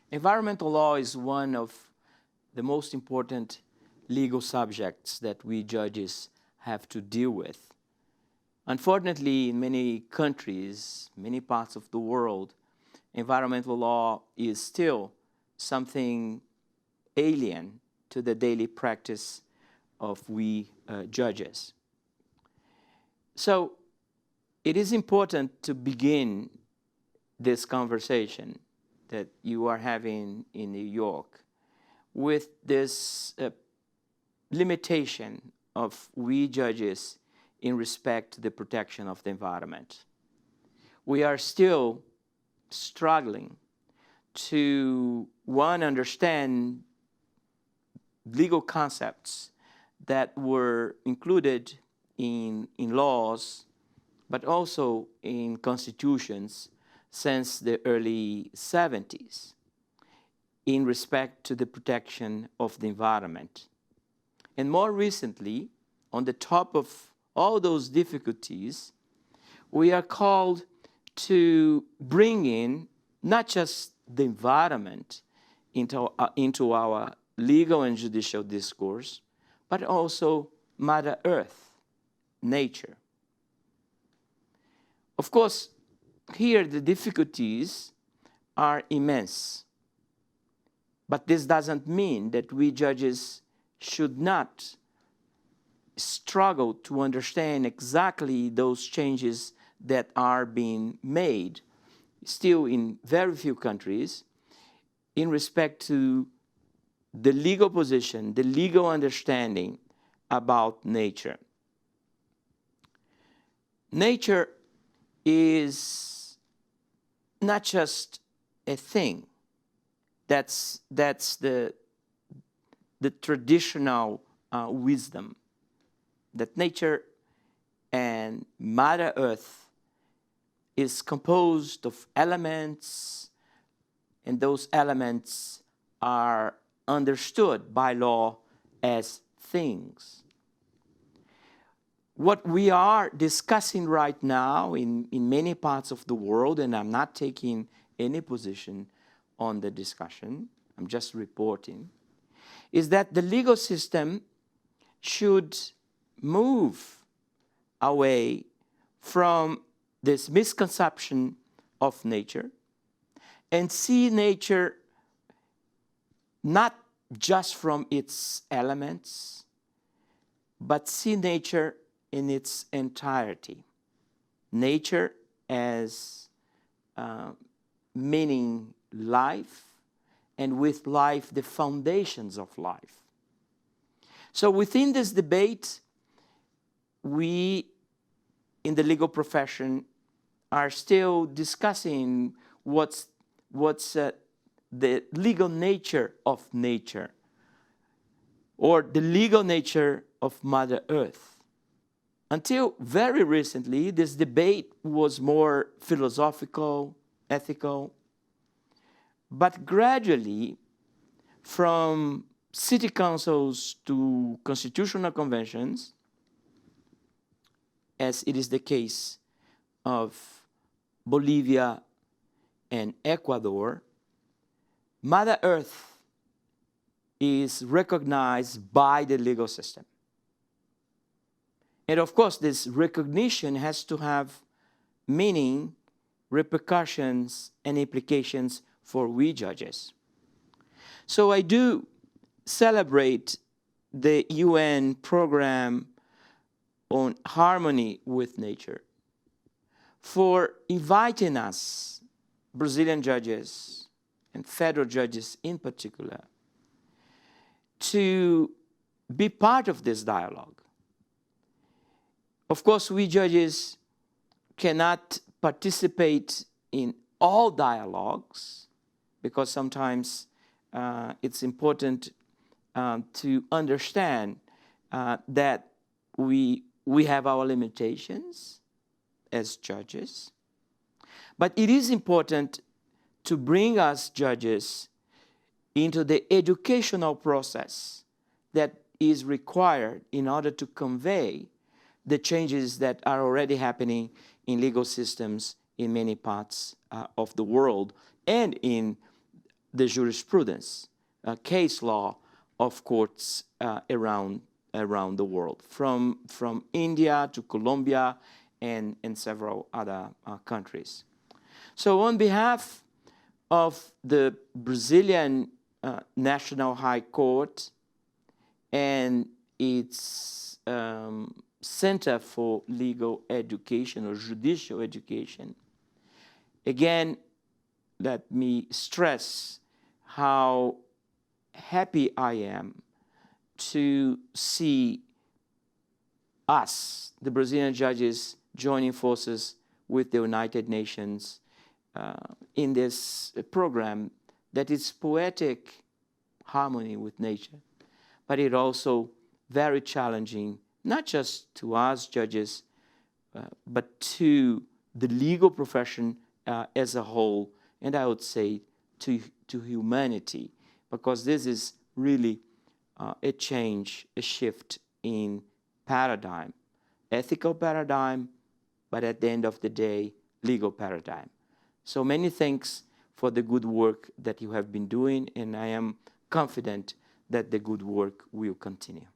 Environmental law is one of the most important legal subjects that we judges have to deal with. Unfortunately, in many countries, many parts of the world, environmental law is still something alien to the daily practice of we judges. So it is important to begin this conversation that you are having in New York with this limitation of we judges in respect to the protection of the environment. We are still struggling to, one, understand legal concepts that were included in laws, but also in constitutions since the early 70s in respect to the protection of the environment. And more recently, on the top of all those difficulties, we are called to bring in not just the environment into our legal and judicial discourse, but also Mother Earth, nature. Of course, here the difficulties are immense. But this doesn't mean that we judges should not struggle to understand exactly those changes that are being made, still in very few countries, in respect to the legal position, the legal understanding about nature. Nature is not just a thing. That's the traditional wisdom, that nature and Mother Earth is composed of elements, and those elements are understood by law as things. What we are discussing right now in many parts of the world, and I'm not taking any position on the discussion, I'm just reporting, is that the legal system should move away from this misconception of nature and see nature not just from its elements, but see nature in its entirety. Nature as meaning life, and with life, the foundations of life. So within this debate, we in the legal profession are still discussing what's the legal nature of nature, or the legal nature of Mother Earth. Until very recently, this debate was more philosophical, ethical, but gradually, from city councils to constitutional conventions, as it is the case of Bolivia and Ecuador, Mother Earth is recognized by the legal system. And of course, this recognition has to have meaning, repercussions, and implications for we judges. So I do celebrate the UN program on harmony with nature for inviting us, Brazilian judges and federal judges in particular, to be part of this dialogue. Of course, we judges cannot participate in all dialogues because sometimes it's important to understand that we have our limitations. as judges. But it is important to bring us judges into the educational process that is required in order to convey the changes that are already happening in legal systems in many parts of the world and in the jurisprudence, case law of courts around the world, from India to Colombia and several other countries. So on behalf of the Brazilian National High Court and its Center for Legal Education or Judicial Education, again, let me stress how happy I am to see us, the Brazilian judges, joining forces with the United Nations in this program that is poetic harmony with nature, but it also very challenging, not just to us judges, but to the legal profession as a whole, and I would say to humanity, because this is really a change, a shift in paradigm, ethical paradigm, but at the end of the day, legal paradigm. So many thanks for the good work that you have been doing, and I am confident that the good work will continue.